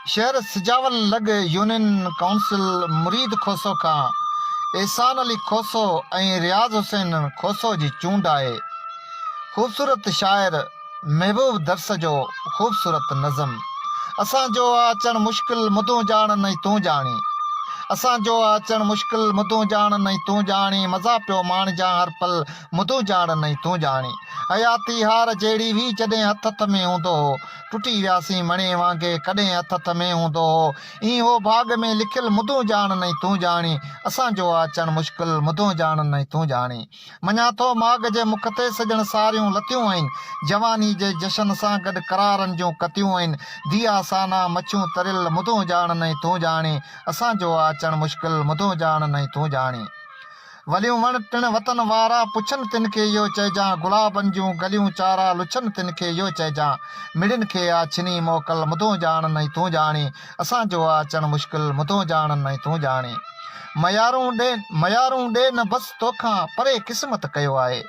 शहर सिजावल लॻ union council मुरीद खोसो खां एहसान अली खोसो ऐं रियाज़ हुसैन खोसो जी चूंड आहे। ख़ूबसूरत शाइर महबूब दर्स जो ख़ूबसूरत नज़म। असांजो अचणु मुश्किल मुदूं ॼाण नहीं तूं ॼाणी। असांजो अचणु मुश्किल मुदूं ॼाण नहीं तूं ॼाणी। मज़ा पियो माणिजां हर पल मुदूं ॼाण नहीं तूं ॼाणी। हयाती हार जहिड़ी हुई जॾहिं हथ हथ में हूंदो हो। टुटी वियासीं मणे वांगुरु कॾहिं हथ हथ में हूंदो हो। ईअं हो भाग में लिखियल मुदूं ॼाण नहीं तूं ॼाणी। असांजो अचणु मुश्किल मुदूं ॼाण नहीं तूं ॼाणी। मञा थो माॻ जे मुख ते सॼण सारियूं लतियूं आहिनि। जवानी जे जशन सां गॾु करारनि जूं कतियूं आहिनि। दिया साना मच्छूं तरियल मुदूं ॼाण नहीं तूं ॼाणी। असांजो अचणु मुश्किल मुदूं ॼाण नहीं तूं ॼाणी। वलियूं वण टिण वतन वारा पुछनि तिन खे इहो चइजां। गुलाबनि जूं गलियूं चारा लुछनि तिन खे इहो चइजां। मिड़िन खे आ छिनी मोकल मुदूं ॼाण नहीं तूं ॼाणी। असांजो अचणु मुश्किल मुदूं ॼाण नहीं तूं ॼाणी। मयारूं ॾे न बसि तोखां परे क़िस्मत कयो आहे।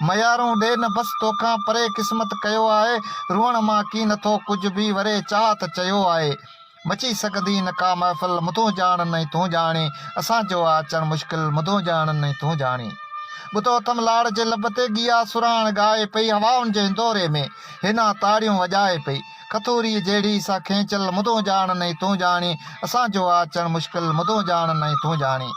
मयारूं ॾे न बसि तोखां परे क़िस्मत कयो आहे। रुअण मां की नथो कुझु बि वरे चाहत चयो आहे। मची सघंदी न का महफ़िल मुदूं ॼाण नहीं तूं ॼाणी। असांजो अचणु मुश्किल मुदूं ॼाण नहीं तूं ॼाणी। ॿुधो तम लाड़ जे लब ते गिया सुराण ॻाए पई। हवाउनि जे हिंदोरे में हिना ताड़ियूं वॼाए पई। खतूरी जहिड़ी सा खेंचल मुदूं ॼाण नहीं तूं ॼाणी। असांजो अचणु मुश्किल मुदूं ॼाण नहीं तूं ॼाणी।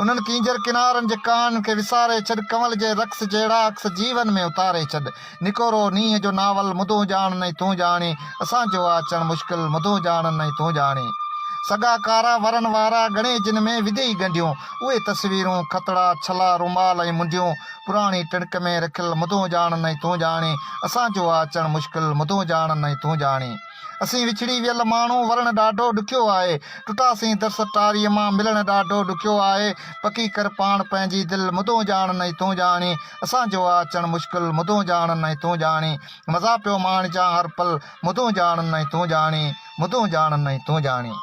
उन्हनि कींजर किनारनि जे कहाणियुनि खे विसारे छॾ। कंवल जे रक़्स जहिड़ा अक्स जीवन में उतारे छॾ। निकोरो नींहं जो नावल मुदूं ॼाण नहीं तूं ॼाणी। असांजो अचणु मुश्किल मुदूं ॼाण नहीं तूं ॼाणी। सगा कारा वरन वारा घणे जिन में विधेई गंढियूं। उहे तस्वीरूं खतड़ा छला रुमाल ऐं मुंडियूं। पुराणी टिणक में रखियल मुदूं ॼाण नहीं तूं ॼाणी। असांजो अचणु मुश्किल मुदूं ॼाण नहीं तूं ॼाणी। असीं विछड़ी वियल माण्हू वरण ॾाढो ॾुखियो आहे। टुटासीं दर्स टारीअ मां मिलण ॾाढो ॾुखियो आहे। पकी कर पाण पंहिंजी दिलि मुदूं ॼाण नहीं तूं ॼाणी। असांजो अचणु मुश्किल मुदूं ॼाण नहीं तूं ॼाणी। मज़ा पियो माणिजां हर पल मुदूं ॼाण नहीं तूं ॼाणी। मुदूं ॼाण नहीं तूं ॼाणी।